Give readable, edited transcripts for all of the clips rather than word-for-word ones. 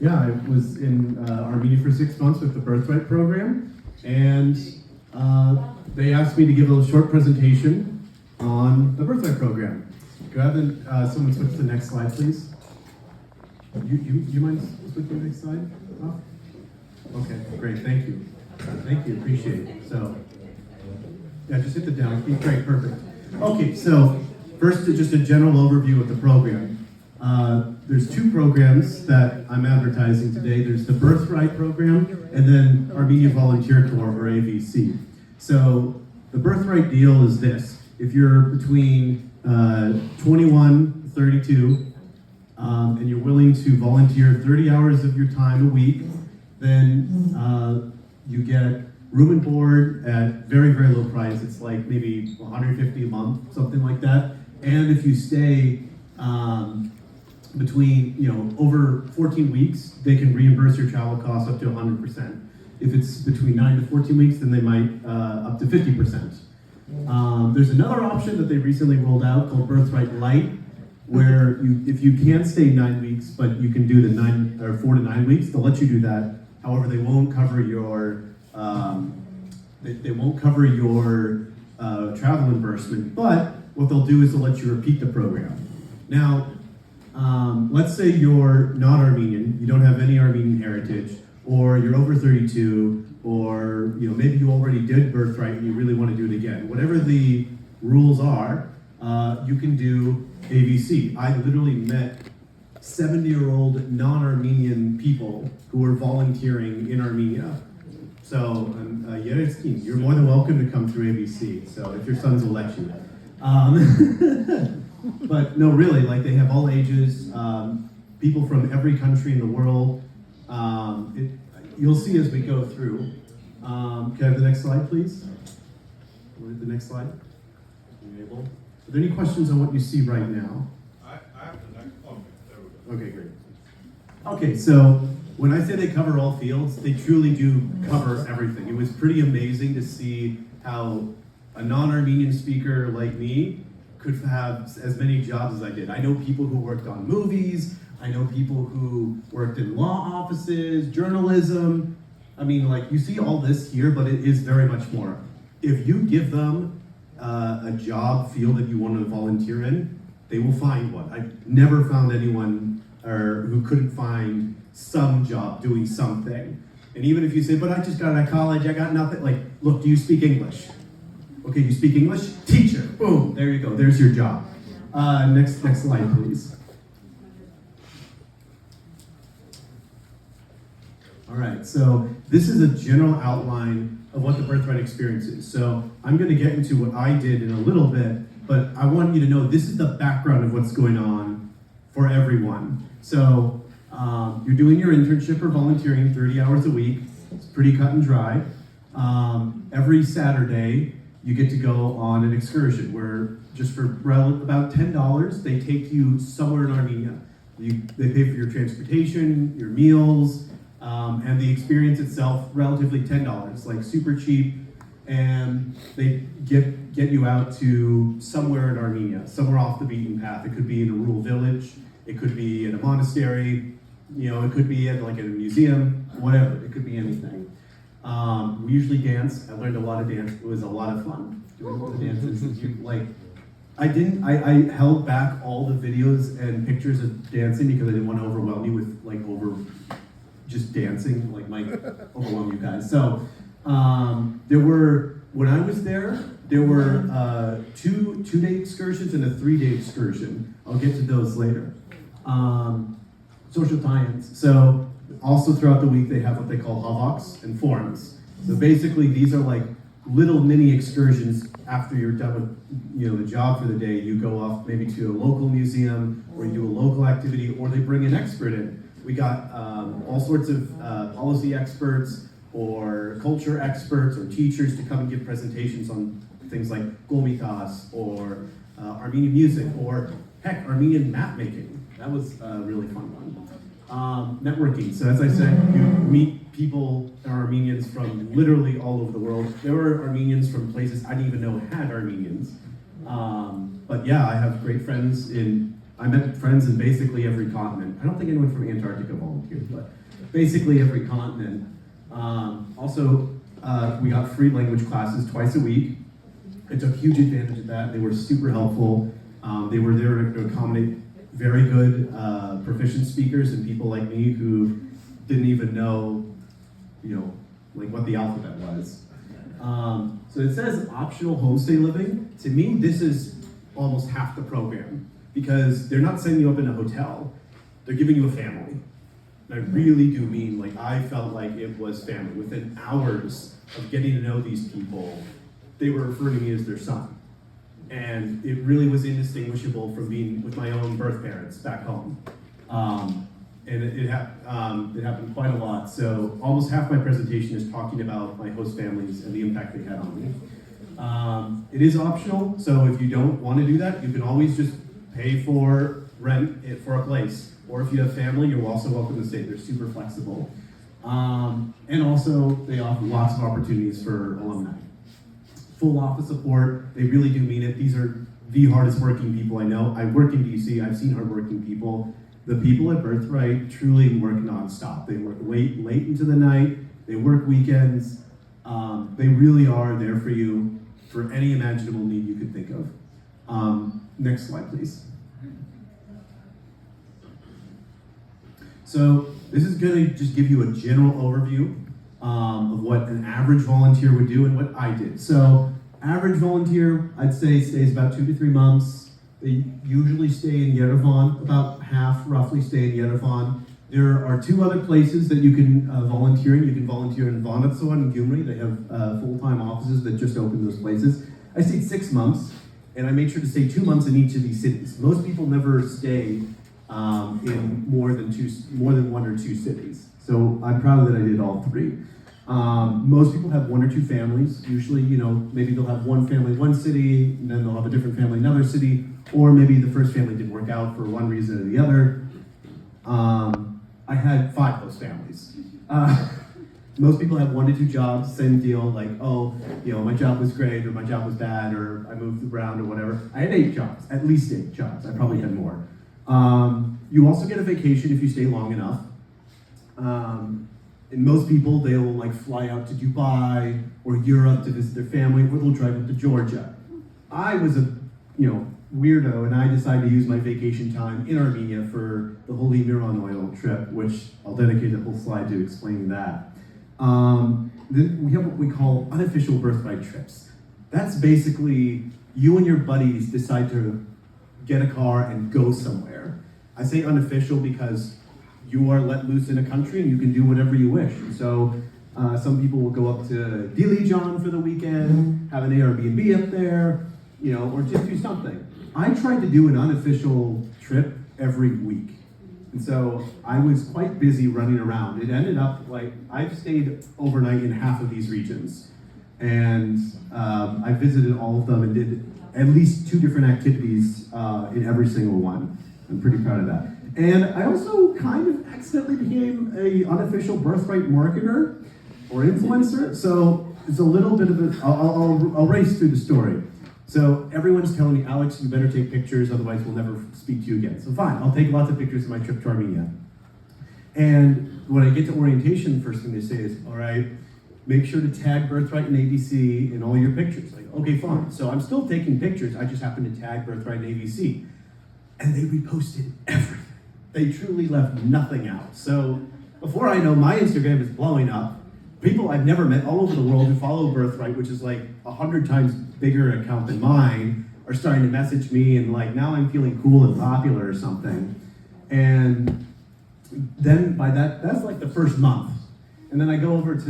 Yeah, I was in Armenia for 6 months with the Birthright Program, and they asked me to give a short presentation on the Birthright Program. Go ahead and someone switch to the next slide, please. You mind switching to the next slide? Oh. Okay, great, thank you. Thank you, appreciate it. So, yeah, just hit the down key. Great, perfect. Okay, so first, just a general overview of the program. There's 2 programs that I'm advertising today. There's the Birthright Program and then Armenian Volunteer Corps, or AVC. So the Birthright deal is this. If you're between 21, 32, and you're willing to volunteer 30 hours of your time a week, then you get room and board at very, very low price. It's like maybe $150 a month, something like that. And if you stay between, over 14 weeks, they can reimburse your travel costs up to 100%. If it's between 9 to 14 weeks, then they might up to 50%. There's another option that they recently rolled out called Birthright Lite, where if you can't stay 9 weeks, but you can do the 4 to 9 weeks, they'll let you do that. However, they won't cover your travel reimbursement. But what they'll do is they'll let you repeat the program. Now, let's say you're not Armenian, you don't have any Armenian heritage, or you're over 32, or maybe you already did Birthright and you really want to do it again. Whatever the rules are, you can do AVC. I literally met 70-year-old non-Armenian people who were volunteering in Armenia. So, you're more than welcome to come through AVC, so if your sons will let you. But no, really, they have all ages, people from every country in the world. You'll see as we go through. Can I have the next slide, please? The next slide. Are you able? Are there any questions on what you see right now? I have the next one. Okay, great. Okay, so when I say they cover all fields, they truly do cover everything. It was pretty amazing to see how a non-Armenian speaker like me could have as many jobs as I did. I know people who worked on movies, I know people who worked in law offices, journalism. I mean, you see all this here, but it is very much more. If you give them a job field that you want to volunteer in, they will find one. I've never found anyone who couldn't find some job doing something. And even if you say, but I just got out of college, I got nothing, look, do you speak English? Okay, you speak English? Teacher, boom, there you go, there's your job. Next slide, please. All right, so this is a general outline of what the Birthright experience is. So I'm gonna get into what I did in a little bit, but I want you to know this is the background of what's going on for everyone. So you're doing your internship or volunteering 30 hours a week. It's pretty cut and dry. Every Saturday, you get to go on an excursion where just for about $10, they take you somewhere in Armenia. They pay for your transportation, your meals, and the experience itself, relatively $10, super cheap, and they get you out to somewhere in Armenia, somewhere off the beaten path. It could be in a rural village, it could be in a monastery, it could be at a museum, whatever, it could be anything. We usually dance. I learned a lot of dance. It was a lot of fun doing the dances. I held back all the videos and pictures of dancing because I didn't want to overwhelm you with just dancing, might overwhelm you guys. So when I was there were two-day excursions and a 3-day excursion. I'll get to those later. Social tie-ins. So also throughout the week they have what they call havocs and forums. So basically these are little mini excursions after you're done with the job for the day. You go off maybe to a local museum, or you do a local activity, or they bring an expert in. We got all sorts of policy experts or culture experts or teachers to come and give presentations on things like Golmitas or Armenian music, or heck, Armenian map making. That was a really fun one. Networking. So as I said, you meet people, Armenians from literally all over the world. There were Armenians from places I didn't even know had Armenians. But yeah, I have great friends in I met friends in basically every continent. I don't think anyone from Antarctica volunteered, but basically every continent. We got free language classes twice a week. I took huge advantage of that. They were super helpful. They were there to accommodate very good proficient speakers and people like me who didn't even know, like what the alphabet was. So it says optional homestay living. To me, this is almost half the program because they're not setting you up in a hotel. They're giving you a family. And I really do mean, like, I felt like it was family. Within hours of getting to know these people, they were referring to me as their son. And it really was indistinguishable from being with my own birth parents back home. And it happened quite a lot. So almost half my presentation is talking about my host families and the impact they had on me. It is optional, so if you don't want to do that, you can always just pay for rent for a place. Or if you have family, you're also welcome to stay. They're super flexible. And also, they offer lots of opportunities for alumni. Full office support, they really do mean it. These are the hardest working people I know. I work in DC, I've seen hardworking people. The people at Birthright truly work nonstop. They work late into the night, they work weekends. They really are there for you for any imaginable need you could think of. Next slide, please. So this is gonna just give you a general overview of what an average volunteer would do and what I did. So average volunteer, I'd say, stays about 2 to 3 months. They usually stay in Yerevan, about half roughly stay in Yerevan. There are 2 other places that you can volunteer in. You can volunteer in Vanatsoa and Gyumri. They have full-time offices that just opened those places. I stayed 6 months, and I made sure to stay 2 months in each of these cities. Most people never stay in more than 1 or 2 cities. So I'm proud that I did all 3. Most people have 1 or 2 families. Usually, maybe they'll have one family in one city, and then they'll have a different family in another city, or maybe the first family didn't work out for one reason or the other. I had 5 of those families. Most people have 1 to 2 jobs, same deal, like, my job was great, or my job was bad, or I moved around, or whatever. I had 8 jobs, at least 8 jobs. I probably had more. You also get a vacation if you stay long enough. And most people, they'll fly out to Dubai or Europe to visit their family, or they'll drive up to Georgia. I was a weirdo, and I decided to use my vacation time in Armenia for the Holy Miron Oil trip, which I'll dedicate a whole slide to explaining that. Then we have what we call unofficial birthright trips. That's basically you and your buddies decide to get a car and go somewhere. I say unofficial because you are let loose in a country and you can do whatever you wish. And so some people will go up to Dilijan for the weekend, have an Airbnb up there, or just do something. I tried to do an unofficial trip every week. And so I was quite busy running around. It ended up I've stayed overnight in half of these regions. And I visited all of them and did at least 2 different activities in every single one. I'm pretty proud of that. And I also kind of accidentally became an unofficial Birthright marketer or influencer. So it's a little bit of I'll race through the story. So everyone's telling me, Alex, you better take pictures, otherwise we'll never speak to you again. So fine, I'll take lots of pictures of my trip to Armenia. And when I get to orientation, the first thing they say is, all right, make sure to tag Birthright and ABC in all your pictures. Okay, fine. So I'm still taking pictures, I just happen to tag Birthright and ABC. And they reposted everything. They truly left nothing out. So before I know, my Instagram is blowing up. People I've never met all over the world who follow Birthright, which is 100 times bigger account than mine, are starting to message me and now I'm feeling cool and popular or something. And then by that's the first month. And then I go over to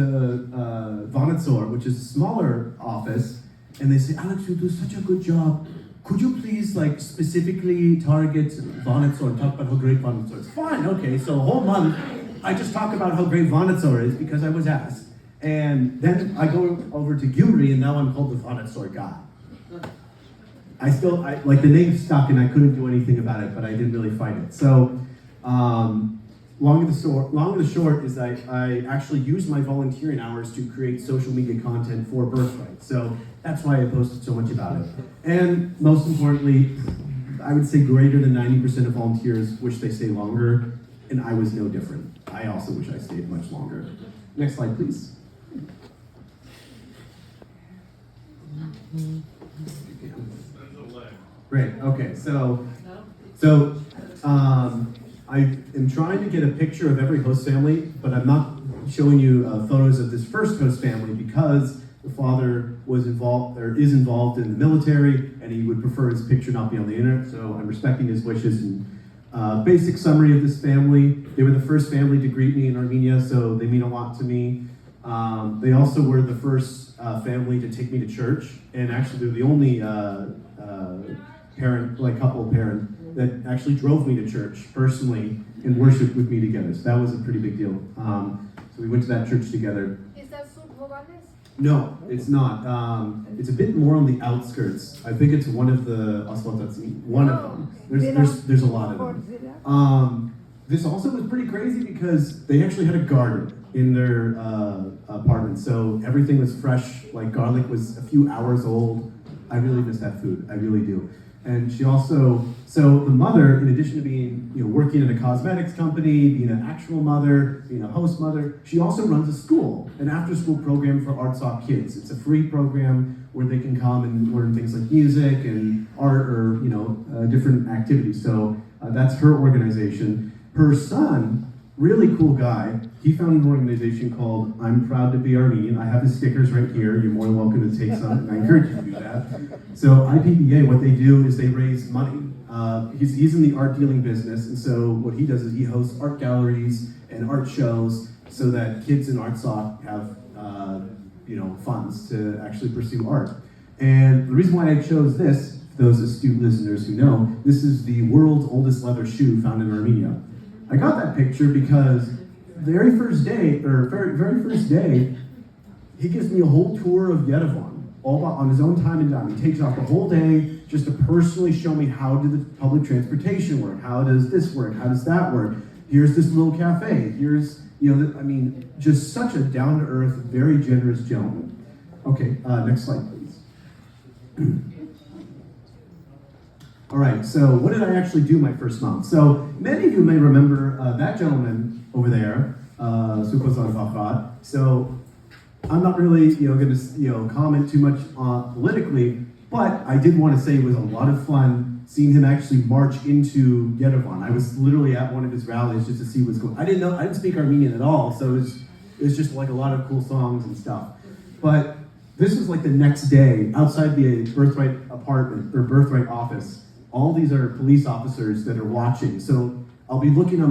Vanatsoa, which is a smaller office, and they say, Alex, you do such a good job. Could you please specifically target Vanatsoa and talk about how great Vanatsoa is? Fine, okay, so a whole month, I just talk about how great Vanatsoa is because I was asked. And then I go over to Gyumri, and now I'm called the Vanatsoa guy. The name stuck, and I couldn't do anything about it, but I didn't really fight it. So, long and the short is I actually use my volunteering hours to create social media content for Birthright. So that's why I posted so much about it. And most importantly, I would say greater than 90% of volunteers wish they stay longer, and I was no different. I also wish I stayed much longer. Next slide, please. Great, okay, so I am trying to get a picture of every host family, but I'm not showing you photos of this first host family because the father was involved, or is involved in the military, and he would prefer his picture not be on the internet, so I'm respecting his wishes. And basic summary of this family: they were the first family to greet me in Armenia, so they mean a lot to me. They also were the first family to take me to church, and actually they're the only couple parent that actually drove me to church personally and worshiped with me together. So that was a pretty big deal. So we went to that church together. Is that Sur Hoganes? No, it's not. It's a bit more on the outskirts. I think it's one of the Asfaltatsi, one of them. There's a lot of them. This also was pretty crazy because they actually had a garden in their apartment. So everything was fresh, like garlic was a few hours old. I really miss that food, I really do. And she also, so the mother, in addition to being, working in a cosmetics company, being an actual mother, being a host mother, she also runs a school, an after-school program for ArtSoft kids. It's a free program where they can come and learn things like music and art or, different activities. So that's her organization. Her son, really cool guy, he founded an organization called I'm Proud to Be Armenian. I have his stickers right here. You're more than welcome to take some, and I encourage you to do that. So IPBA, what they do is they raise money. He's in the art dealing business, and so what he does is he hosts art galleries and art shows so that kids in ArtSoft have funds to actually pursue art. And the reason why I chose this, those astute listeners who know, this is the world's oldest leather shoe found in Armenia. I got that picture because very first day, he gives me a whole tour of Yerevan, all about on his own time and dime. He takes off the whole day just to personally show me how did the public transportation work, how does this work, how does that work. Here's this little cafe. Here's, just such a down-to-earth, very generous gentleman. Okay, next slide, please. All right, so what did I actually do my first month? So many of you may remember that gentleman over there, Sukozan Fakhat. So I'm not really, going to, comment too much politically, but I did want to say it was a lot of fun seeing him actually march into Yerevan. I was literally at one of his rallies just to see what's going on. I didn't speak Armenian at all, so it was just like a lot of cool songs and stuff. But this was like the next day outside the Birthright apartment or Birthright office. All these are police officers that are watching. So I'll be looking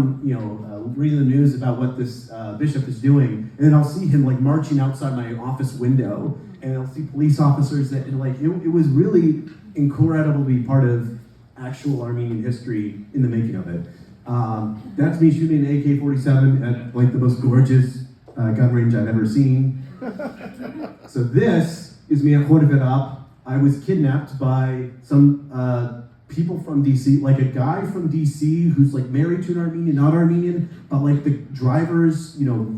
reading the news about what this bishop is doing, and then I'll see him like marching outside my office window, and I'll see police officers that, and it was really incredible to be part of actual Armenian history in the making of it. That's me shooting an AK-47 at like the most gorgeous gun range I've ever seen. So this is me at Khorverap. I was kidnapped by some people from DC, like a guy from DC who's like married to an Armenian, not Armenian, but like the drivers,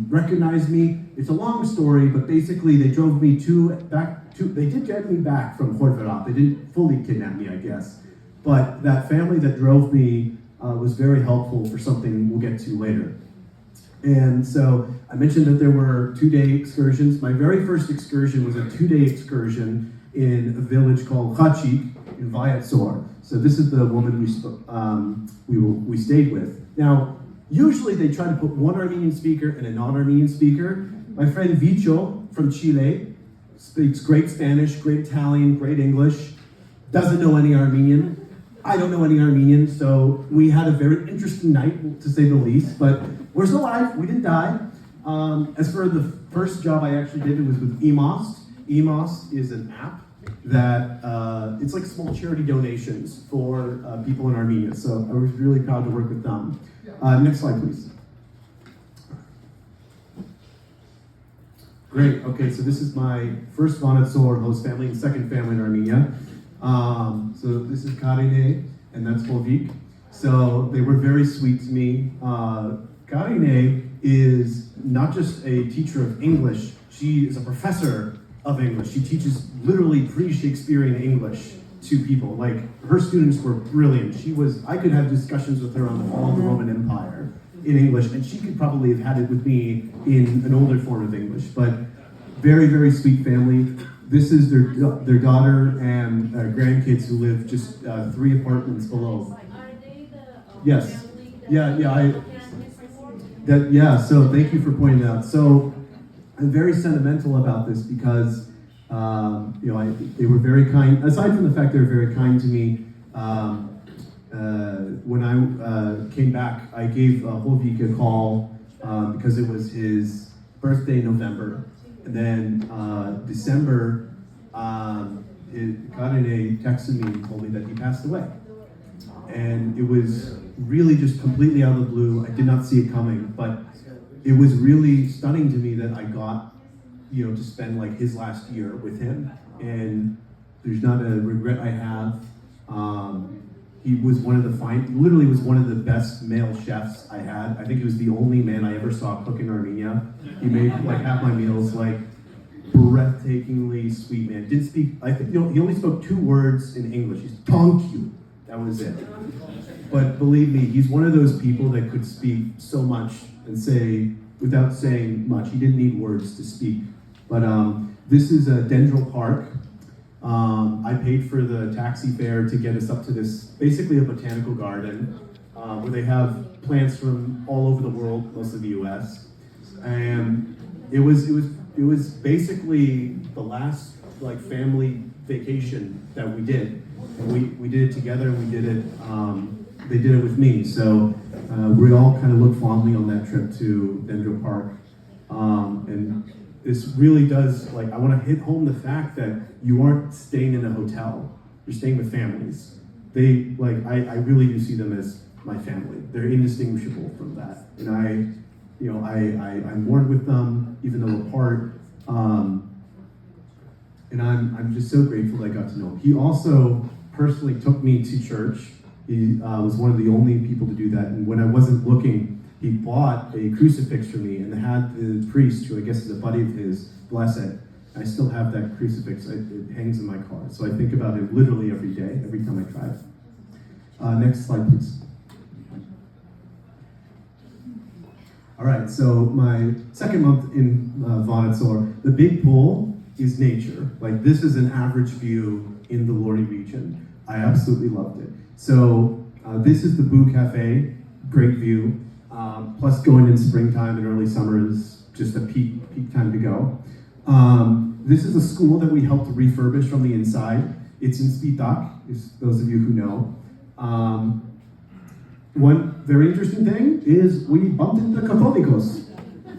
recognized me. It's a long story, but basically they drove me they did get me back from Khorverap. They didn't fully kidnap me, I guess. But that family that drove me was very helpful for something we'll get to later. And so I mentioned that there were 2-day excursions. My very first excursion was a 2-day excursion in a village called Khachik in Vayatsor. So this is the woman we stayed with. Now, usually they try to put one Armenian speaker and a non-Armenian speaker. My friend Vicho from Chile speaks great Spanish, great Italian, great English, doesn't know any Armenian. I don't know any Armenian, so we had a very interesting night, to say the least, but we're still alive, we didn't die. As for the first job I actually did, it was with EMOS. EMOS is an app that, it's like small charity donations for people in Armenia, so I was really proud to work with them. Next slide, please. Great, okay, so this is my first Vanatsor host family and second family in Armenia. So this is Karine, and that's Volvik. So they were very sweet to me. Karine is not just a teacher of English, she is a professor of English. She teaches literally pre-Shakespearean English to people. Like, her students were brilliant. I could have discussions with her on the fall of the Roman Empire in English, and she could probably have had it with me in an older form of English. But very, very sweet family. This is their daughter and grandkids who live just 3 apartments below. Yes. So thank you for pointing that out. So I'm very sentimental about this because they were very kind. Aside from the fact they were very kind to me, when I came back, I gave Hovik a call because it was his birthday in November. And then December, Karine texted me and told me that he passed away. And it was really just completely out of the blue. I did not see it coming, but it was really stunning to me that I got, to spend like his last year with him. And there's not a regret I have. He was literally was one of the best male chefs I had. I think he was the only man I ever saw cook in Armenia. He made like half my meals, like breathtakingly sweet man. Didn't speak, I think, he only spoke 2 words in English. He's thank you. That was it. But believe me, he's one of those people that could speak so much and say, without saying much. He didn't need words to speak. But this is a Dendral Park. I paid for the taxi fare to get us up to this, basically a botanical garden, where they have plants from all over the world, most of the U.S. And it was basically the last like family vacation that we did. And we did it together, and we did it. They did it with me, so we all kind of look fondly on that trip to Dendral Park. And this really does, I want to hit home the fact that you aren't staying in a hotel. You're staying with families. I really do see them as my family. They're indistinguishable from that. And I mourn with them, even though apart. And I'm just so grateful that I got to know him. He also personally took me to church. He was one of the only people to do that. And when I wasn't looking, he bought a crucifix for me and had the priest, who I guess is a buddy of his, bless it. I still have that crucifix. It hangs in my car. So I think about it literally every day, every time I drive. Next slide, please. All right, so my second month in Vanadzor, the big pull is nature. This is an average view in the Lori region. I absolutely loved it. So this is the Boo Cafe, great view. Plus going in springtime and early summer is just a peak time to go. This is a school that we helped refurbish from the inside. It's in Spitak, those of you who know. One very interesting thing is we bumped into Catholicos.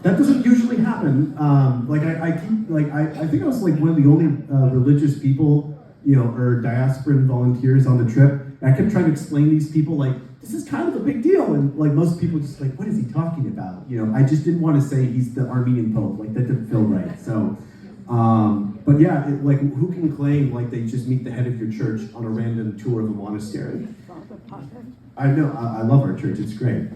That doesn't usually happen. I think I was one of the only religious people, or diasporan volunteers on the trip. And I kept trying to explain these people, this is kind of a big deal. And most people just what is he talking about? I just didn't want to say he's the Armenian Pope. That didn't feel right. So, but yeah, who can claim they just meet the head of your church on a random tour of a monastery? I know, I love our church, it's great.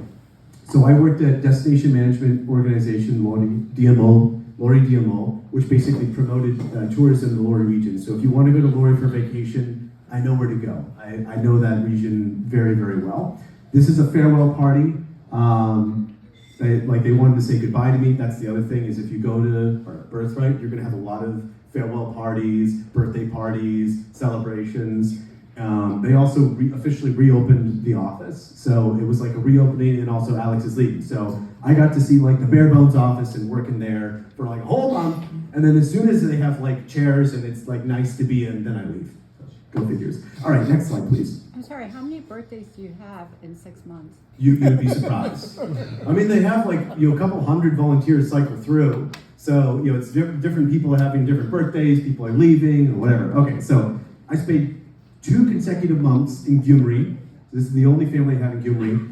So I worked at destination management organization Lori DMO, which basically promoted tourism in the Lori region. So if you want to go to Lori for vacation, I know where to go. I know that region very, very well. This is a farewell party. They wanted to say goodbye to me. That's the other thing, is if you go to Birthright, you're going to have a lot of farewell parties, birthday parties, celebrations. They also officially reopened the office. So it was a reopening, and also Alex is leaving. So I got to see the bare bones office and work in there for a whole month. And then as soon as they have chairs and it's nice to be in, then I leave. Go figures. All right, next slide, please. I'm sorry, how many birthdays do you have in 6 months? You'd be surprised. I mean, they have a couple hundred volunteers cycle through. So, it's different people are having different birthdays, people are leaving, or whatever. Okay, so I spent 2 consecutive months in Gyumri. This is the only family I have in Gyumri.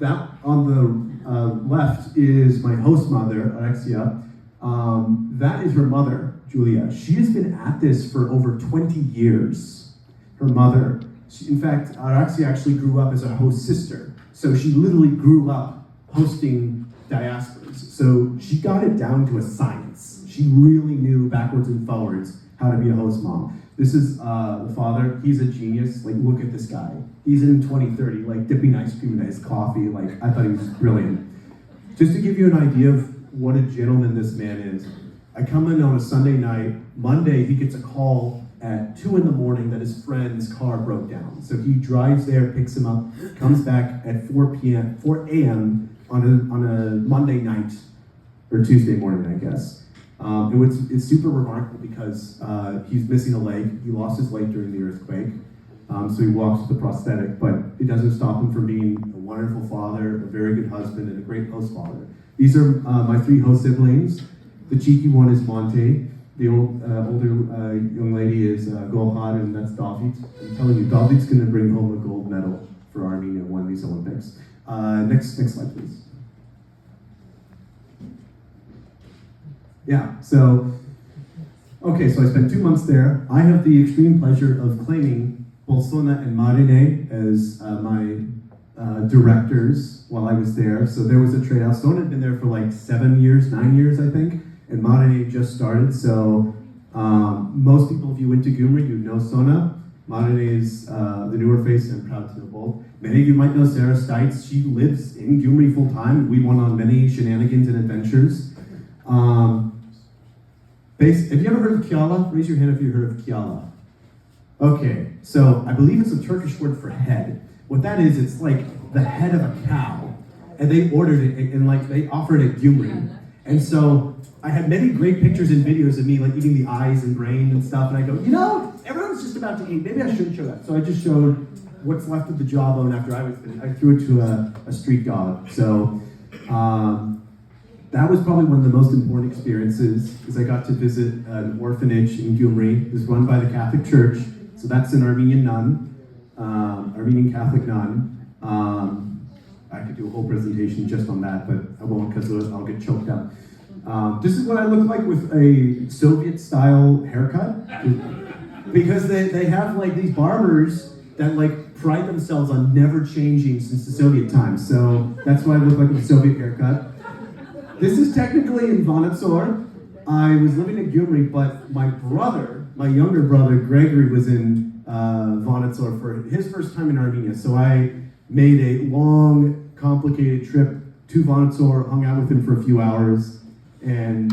That on the left is my host mother, Alexia. That is her mother, Julia. She has been at this for over 20 years. Her mother. In fact, Alexia actually grew up as a host sister. So she literally grew up hosting diasporas. So she got it down to a science. She really knew backwards and forwards how to be a host mom. This is the father. He's a genius. Like, look at this guy. He's in 2030, like dipping ice cream in his coffee. Like, I thought he was brilliant. Just to give you an idea of what a gentleman this man is, I come in on a Sunday night. Monday, he gets a call at 2 in the morning that his friend's car broke down. So he drives there, picks him up, comes back at 4 a.m. on a Monday night, or Tuesday morning, I guess. It's super remarkable because he's missing a leg. He lost his leg during the earthquake. So he walks with a prosthetic, but it doesn't stop him from being a wonderful father, a very good husband, and a great host father. These are my 3 host siblings. The cheeky one is Monte. The older young lady is Golhad, and that's David. I'm telling you, David's going to bring home a gold medal for Armenia at one of these Olympics. Next slide, please. Yeah, so I spent 2 months there. I have the extreme pleasure of claiming both Sona and Marine as my directors while I was there. So there was a tryout. Sona had been there for like 9 years, I think. And Marine just started, so most people, if you went to Gyumri, you know Sona. Marine is the newer face, and I'm proud to know both. Many of you might know Sarah Stites. She lives in Gyumri full time. We went on many shenanigans and adventures. Have you ever heard of Kiala? Raise your hand if you've heard of Kiala. Okay, so I believe it's a Turkish word for head. What that is, it's like the head of a cow. And they ordered it, and like they offered it at Gyumri. And so I had many great pictures and videos of me like eating the eyes and brain and stuff, and I go, everyone's just about to eat. Maybe I shouldn't show that. So I just showed what's left of the jawbone after I was finished. I threw it to a street dog. So that was probably one of the most important experiences, because I got to visit an orphanage in Gyumri. It was run by the Catholic Church. So that's an Armenian nun, Armenian Catholic nun. I could do a whole presentation just on that, but I won't because I'll get choked up. This is what I look like with a Soviet-style haircut, because they have like these barbers that like pride themselves on never changing since the Soviet times. So that's what I look like with a Soviet haircut. This is technically in Vanitsor. I was living in Gyumri, but my younger brother, Gregory, was in Vanitsor for his first time in Armenia. So I made a long, complicated trip to Vanitsor, hung out with him for a few hours, and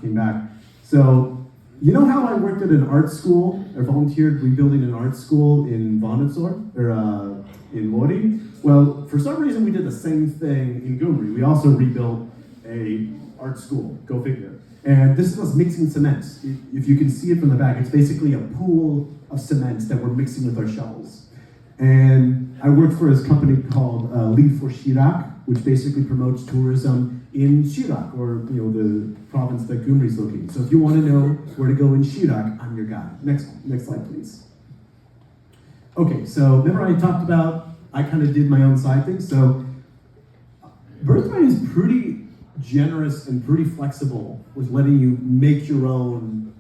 came back. So, you know how I worked at an art school, or volunteered rebuilding an art school in Vanitsor, or in Lodi? Well, for some reason we did the same thing in Gyumri. We also rebuilt a art school, go figure. And this was mixing cements. If you can see it from the back, it's basically a pool of cement that we're mixing with our shovels. And I worked for this company called Lead for Shirak, which basically promotes tourism in Shirak, or the province that Gyumri is located. So if you want to know where to go in Shirak, I'm your guy. Next slide, please. Okay, so remember I talked about I kind of did my own side thing. So Birthright is pretty generous and pretty flexible with letting you make your own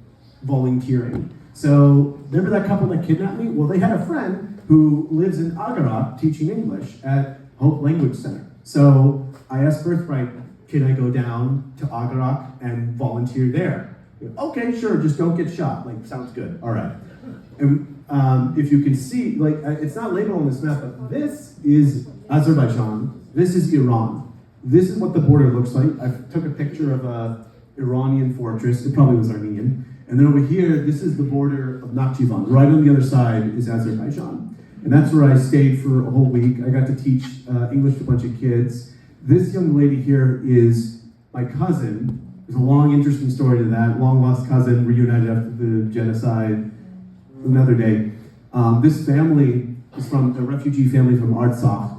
volunteering. So remember that couple that kidnapped me? Well, they had a friend who lives in Agarat teaching English at Hope Language Center. So I asked Birthright, can I go down to Agarat and volunteer there? Okay, sure, just don't get shot. Like, sounds good, all right. And if you can see, like, it's not labeled on this map, but this is Azerbaijan, this is Iran. This is what the border looks like. I took a picture of a Iranian fortress, it probably was Armenian. And then over here, this is the border of Nakhchivan. Right on the other side is Azerbaijan. And that's where I stayed for a whole week. I got to teach English to a bunch of kids. This young lady here is my cousin. There's a long, interesting story to that. Long lost cousin, reunited after the genocide, another day. This family is from a refugee family from Artsakh.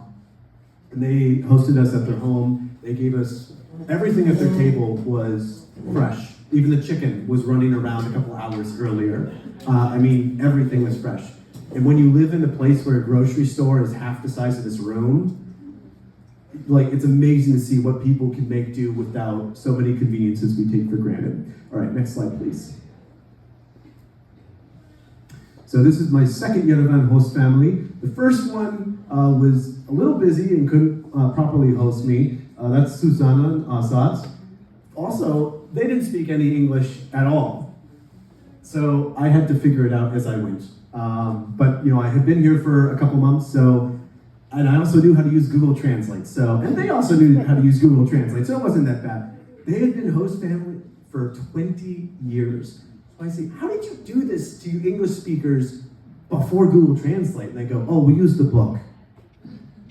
And they hosted us at their home. They gave us everything at their table was fresh. Even the chicken was running around a couple hours earlier. Everything was fresh. And when you live in a place where a grocery store is half the size of this room, like, it's amazing to see what people can make do without so many conveniences we take for granted. All right, next slide, please. So this is my second Yerevan host family. The first one was a little busy and couldn't properly host me. That's Susanna and Asad. Also, they didn't speak any English at all. So I had to figure it out as I went. But I had been here for a couple months, and I also knew how to use Google Translate. And they also knew how to use Google Translate, so it wasn't that bad. They had been host family for 20 years. So I say, how did you do this to you English speakers before Google Translate? And they go, oh, we used the book.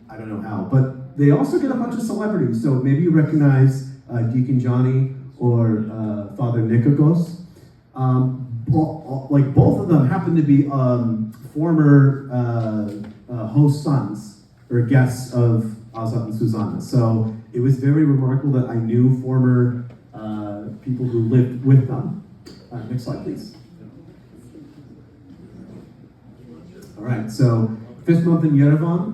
I don't know how, but they also get a bunch of celebrities. So maybe you recognize Deacon Johnny or Father Nikogos. Both of them happen to be former host sons or guests of Azat and Susanna. So it was very remarkable that I knew former people who lived with them. Next slide, please. All right, so 5th month in Yerevan.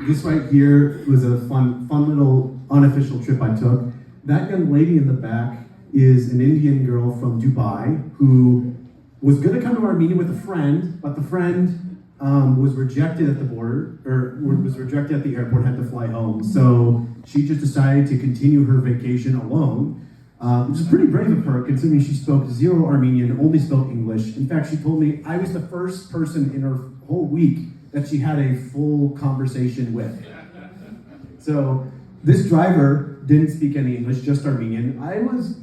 This right here was a fun little unofficial trip I took. That young lady in the back is an Indian girl from Dubai who was going to come to Armenia with a friend, but the friend was rejected at the border, or was rejected at the airport, had to fly home. So she just decided to continue her vacation alone, which is pretty brave of her, considering she spoke zero Armenian, only spoke English. In fact, she told me I was the first person in her whole week that she had a full conversation with. So this driver didn't speak any English, just Armenian. I was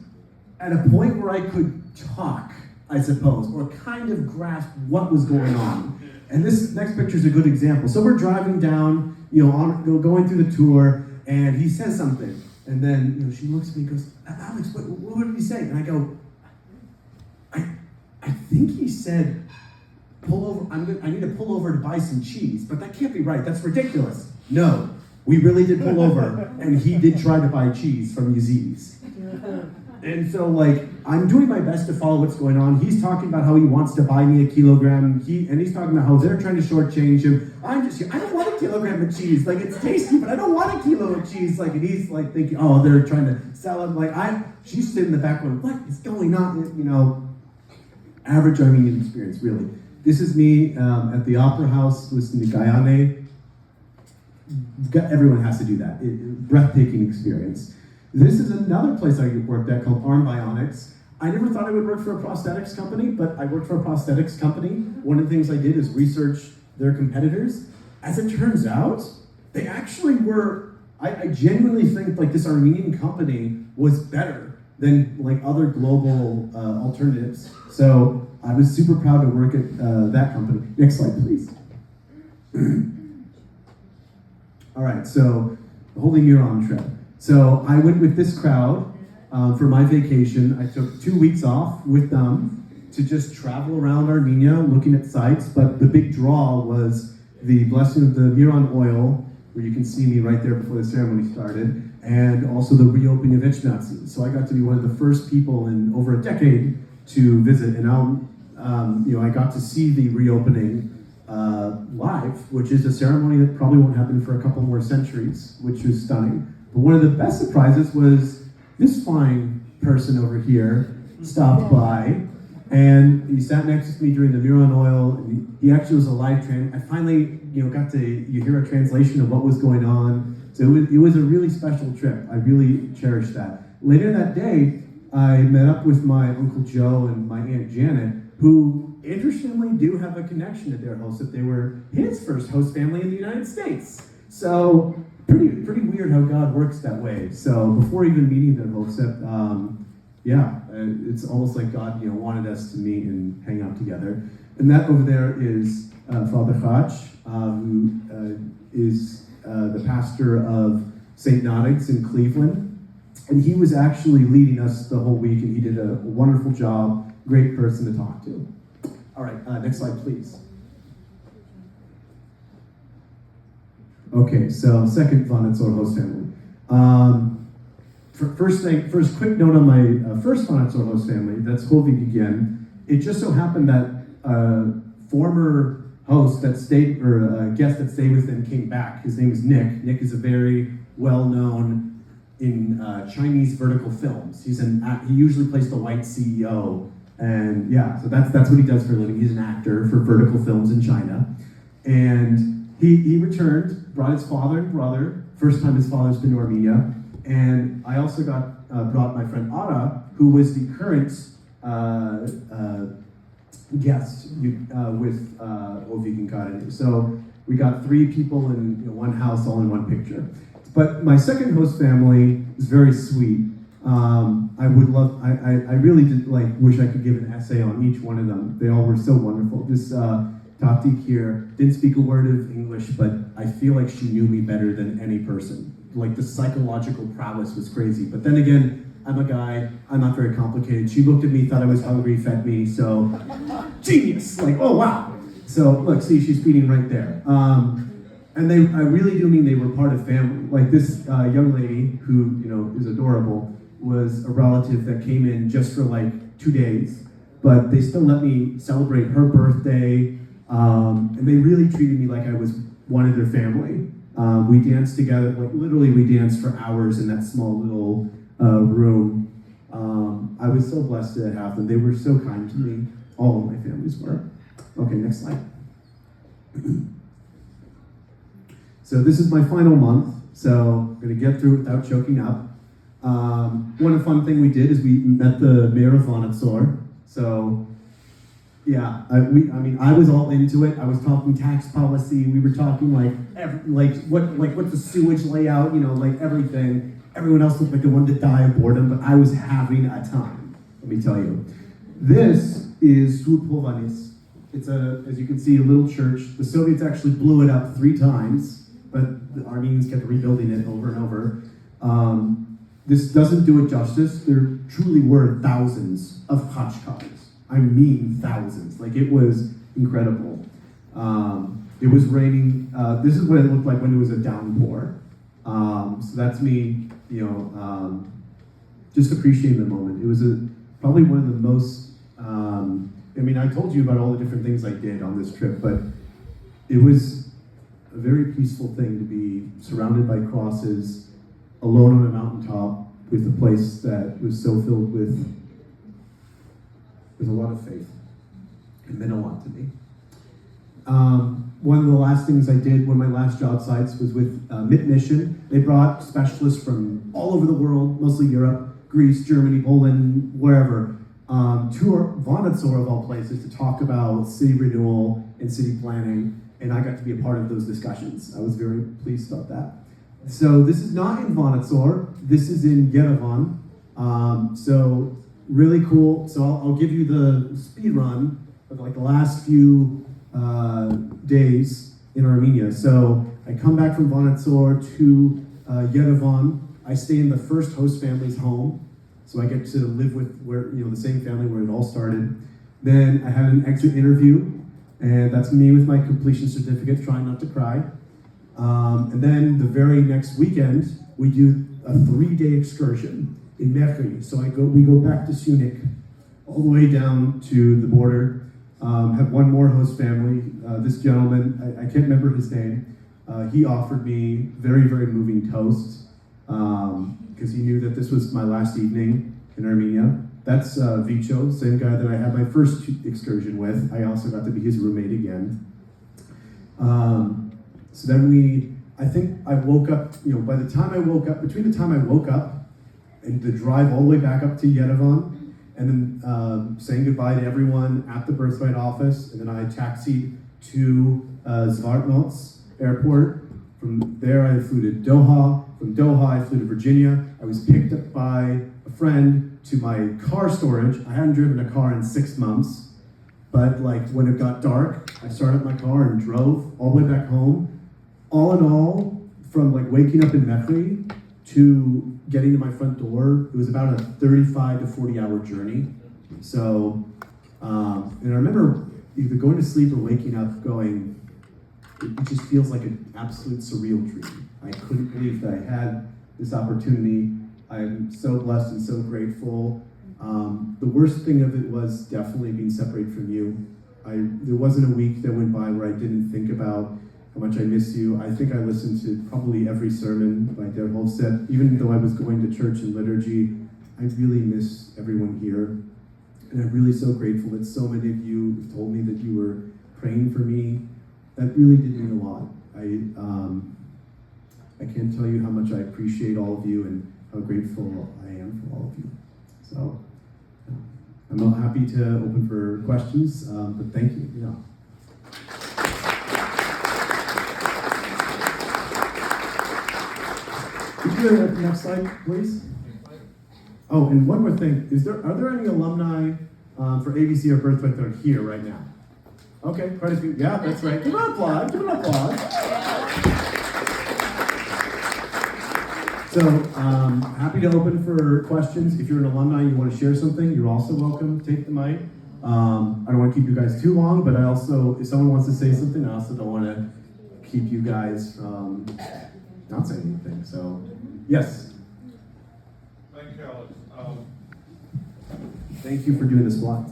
at a point where I could talk, I suppose, or kind of grasp what was going on. And this next picture is a good example. So we're driving down, going through the tour, and he says something. And then, she looks at me and goes, Alex, what did he say? And I go, I think he said, pull over, I need to pull over to buy some cheese, but that can't be right, that's ridiculous. No, we really did pull over, and he did try to buy cheese from Yazidis. And so, I'm doing my best to follow what's going on. He's talking about how he wants to buy me a kilogram, and he's talking about how they're trying to shortchange him. I'm just here, I don't want a kilogram of cheese. It's tasty, but I don't want a kilo of cheese. And he's thinking, oh, they're trying to sell him. She's sitting in the back going, what is going on? Average Armenian experience, really. This is me at the Opera House listening to Gayane. Everyone has to do that. Breathtaking experience. This is another place I worked at called Arm Bionics. I never thought I would work for a prosthetics company, but I worked for a prosthetics company. One of the things I did is research their competitors. As it turns out, they actually were, I genuinely think this Armenian company was better than other global alternatives. So I was super proud to work at that company. Next slide, please. All right, so the Holy Muron trip. So I went with this crowd for my vacation. I took 2 weeks off with them to just travel around Armenia looking at sites, but the big draw was the blessing of the Muron oil, where you can see me right there before the ceremony started, and also the reopening of Ichnatzi. So I got to be one of the first people in over a decade to visit, and I got to see the reopening live, which is a ceremony that probably won't happen for a couple more centuries, which was stunning. But one of the best surprises was this fine person over here stopped by, and he sat next to me during the Muron oil. And he actually was a live I finally, got to hear a translation of what was going on. So it was a really special trip. I really cherished that. Later that day, I met up with my Uncle Joe and my Aunt Janet, who interestingly do have a connection to their host, that they were his first host family in the United States. So pretty weird how God works that way. So before even meeting their hosts, it's almost like God, wanted us to meet and hang out together. And that over there is Father Chach, who is the pastor of St. Noddig's in Cleveland. And he was actually leading us the whole week, and he did a wonderful job. Great person to talk to. All right, next slide, please. Okay, so second Vanatzor host family. First quick note on my first Vanatzor host family, that's Hovig again. It just so happened that former host that stayed, or a guest that stayed with them came back. His name is Nick. Nick is a very well-known in Chinese vertical films. He usually plays the white CEO, and so that's what he does for a living. He's an actor for vertical films in China, and he returned, brought his father and brother. First time his father's been to Armenia, and I also brought my friend Ara, who was the current guest with Ovikin Karen. So we got 3 people in one house, all in one picture. But my second host family is very sweet. I really did wish I could give an essay on each one of them. They all were so wonderful. This Tati here didn't speak a word of English, but I feel like she knew me better than any person. Like the psychological prowess was crazy. But then again, I'm a guy, I'm not very complicated. She looked at me, thought I was hungry, fed me, so genius, like, oh wow. So look, see, she's feeding right there. And I really do mean they were part of family. Like this young lady who, is adorable, was a relative that came in just for like 2 days, but they still let me celebrate her birthday, and they really treated me like I was one of their family. We danced together, like literally we danced for hours in that small little room. I was so blessed to have them. They were so kind to me. All of my families were. Okay, next slide. So this is my final month, so I'm gonna get through it without choking up. One fun thing we did is we met the mayor of Vonitsor. So yeah, I was all into it. I was talking tax policy. We were talking what's the sewage layout, like everything. Everyone else looked like they wanted to die of boredom, but I was having a time, let me tell you. This is Pulvanis. It's as you can see, a little church. The Soviets actually blew it up 3 times, but the Armenians kept rebuilding it over and over. This doesn't do it justice. There truly were thousands of khachkars. I mean thousands. Like, it was incredible. It was raining. This is what it looked like when it was a downpour. So that's me, just appreciating the moment. It was probably one of the most, I told you about all the different things I did on this trip, but it was a very peaceful thing to be surrounded by crosses, alone on a mountaintop with a place that was so filled with a lot of faith. It meant a lot to me. One of the last things I did, one of my last job sites, was with MIT Mission. They brought specialists from all over the world, mostly Europe, Greece, Germany, Poland, wherever, to Vonitsor of all places to talk about city renewal and city planning, and I got to be a part of those discussions. I was very pleased about that. So this is not in Vonitsor, this is in Yerevan. So really cool. So I'll give you the speed run of like the last few days in Armenia. So I come back from Vonitsor to Yerevan. I stay in the first host family's home. So I get to live with the same family where it all started. Then I had an exit interview, and that's me with my completion certificate, trying not to cry. And then the very next weekend, we do a 3-day excursion in Mekhi. So we go back to Sunik, all the way down to the border. Have one more host family. This gentleman, I can't remember his name. He offered me very, very moving toast because he knew that this was my last evening in Armenia. That's Vicho, same guy that I had my first excursion with. I also got to be his roommate again. So then I think I woke up, by the time I woke up, between the time I woke up and the drive all the way back up to Yerevan, and then saying goodbye to everyone at the Birthright office, and then I taxied to Zvartnots airport. From there I flew to Doha. From Doha I flew to Virginia. I was picked up by a friend to my car storage. I hadn't driven a car in 6 months, but when it got dark, I started my car and drove all the way back home. All in all, from waking up in Mekhi to getting to my front door, it was about a 35 to 40 hour journey. So, and I remember either going to sleep or waking up going, it just feels like an absolute surreal dream. I couldn't believe that I had this opportunity. I'm so blessed and so grateful. The worst thing of it was definitely being separated from you. There wasn't a week that went by where I didn't think about how much I miss you. I think I listened to probably every sermon by Der Hofstedt. Even though I was going to church and liturgy, I really miss everyone here. And I'm really so grateful that so many of you told me that you were praying for me. That really did mean a lot. I can't tell you how much I appreciate all of you and how grateful I am for all of you. So I'm not happy to open for questions, but thank you. Yeah. Could you go to the next slide, please? Oh, and one more thing. Are there any alumni for ABC or Birthright that are here right now? Okay, quite a few. Yeah, that's right. Give an applause. Give an applause. So, happy to open for questions. If you're an alumni and you want to share something, you're also welcome. Take the mic. I don't want to keep you guys too long, but I also, if someone wants to say something, I also don't want to keep you guys from not saying anything. So, yes. Thank you, Alex. Thank you for doing the squats.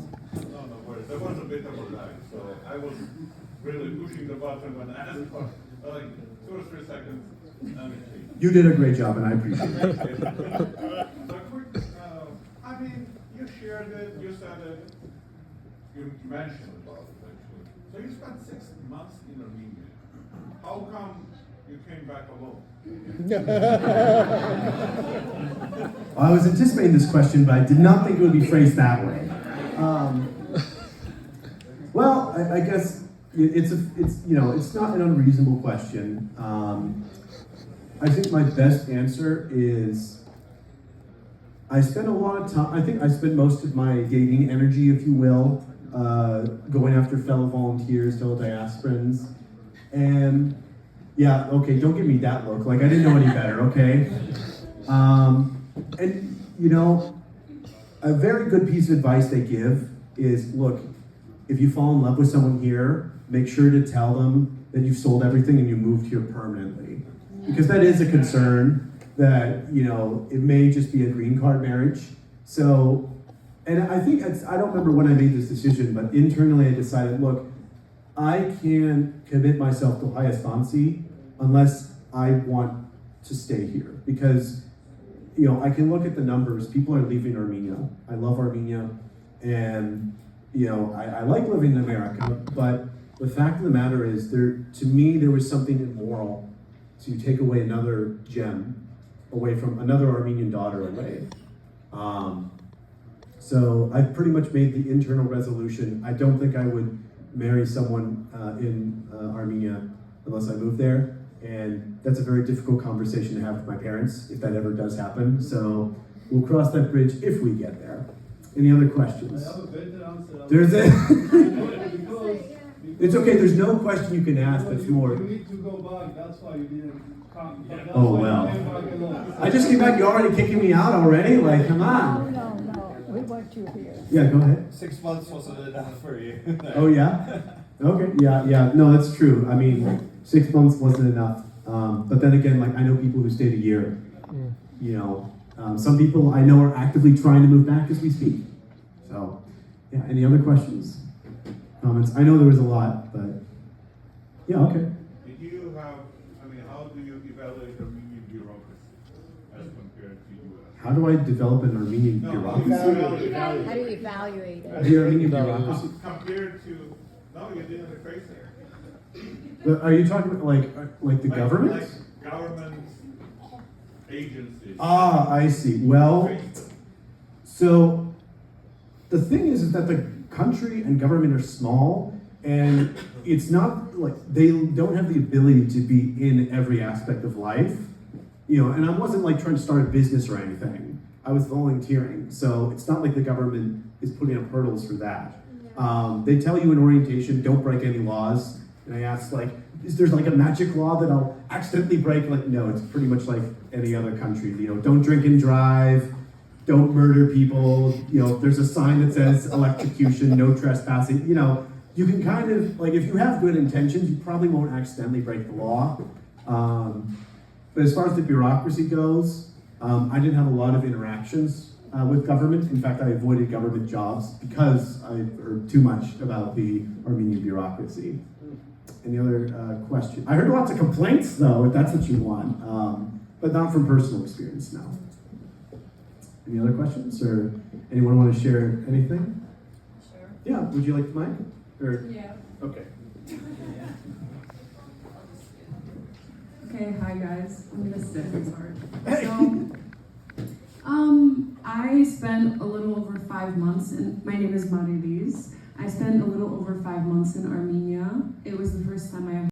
No worries. There was a bit of a lag, so I was really pushing the button when I asked for like 2 or 3 seconds. You did a great job, and I appreciate it. So quick, I mean, you shared it, you said it, you mentioned about it actually. So you spent 6 months in Armenia. How come you came back alone? I was anticipating this question, but I did not think it would be phrased that way. Well, I guess it's not an unreasonable question. I think my best answer is I spent a lot of time. I think I spent most of my dating energy, if you will, going after fellow volunteers, fellow diasporans, and. Yeah, okay, don't give me that look. Like, I didn't know any better, okay? And, you know, a very good piece of advice they give is, look, if you fall in love with someone here, make sure to tell them that you've sold everything and you moved here permanently. Because that is a concern that, you know, it may just be a green card marriage. So, and I think, I don't remember when I made this decision, but internally I decided, look, I can't commit myself to high estancia unless I want to stay here. Because, you know, I can look at the numbers. People are leaving Armenia. I love Armenia. And, you know, I like living in America. But the fact of the matter is, to me, there was something immoral to take away another gem away from another Armenian daughter away. So I've pretty much made the internal resolution. I don't think I would marry someone in Armenia unless I move there, and that's a very difficult conversation to have with my parents if that ever does happen. So we'll cross that bridge if we get there. Any other questions? I have a better answer. There's it. Because It's okay. There's no question you can ask that's more. You need to go back. That's why you didn't come. That's Oh, why well. you came back alone. I just came back. You're already kicking me out already. Like, come on. No, we want you here. Yeah, go ahead. 6 months wasn't enough for you. Oh yeah. Okay. Yeah. No, that's true. I mean, 6 months wasn't enough. But then again, like I know people who stayed a year. You know, some people I know are actively trying to move back as we speak. So, yeah. Any other questions, comments? I know there was a lot, but yeah. Okay. Did you have, I mean, how do you evaluate Armenian bureaucracy as compared to US? How do I develop an Armenian No, bureaucracy? How do you evaluate it? The Armenian bureaucracy. Compared to, no, you didn't face it. Are you talking about like the government? Like government agencies. Ah, I see. Well, so the thing is that the country and government are small, and it's not like they don't have the ability to be in every aspect of life. You know, and I wasn't like trying to start a business or anything. I was volunteering, so it's not like the government is putting up hurdles for that. They tell you in orientation, don't break any laws. And I asked, like, is there like a magic law that I'll accidentally break? Like, no, it's pretty much like any other country. You know, don't drink and drive, don't murder people. You know, there's a sign that says electrocution, no trespassing. You know, you can kind of, like, if you have good intentions, you probably won't accidentally break the law. But as far as the bureaucracy goes, I didn't have a lot of interactions with government. In fact, I avoided government jobs because I heard too much about the Armenian bureaucracy. Any other question? I heard lots of complaints, though, if that's what you want, but not from personal experience, no. Any other questions, or anyone want to share anything? Sure. Yeah, would you like the mic? Or, Yeah. okay. Okay, hi guys. I'm gonna sit, I'm sorry. Hey. So, I spent a little over 5 months, and my name is Marilise. I spent a little over 5 months in Armenia. It was the first time I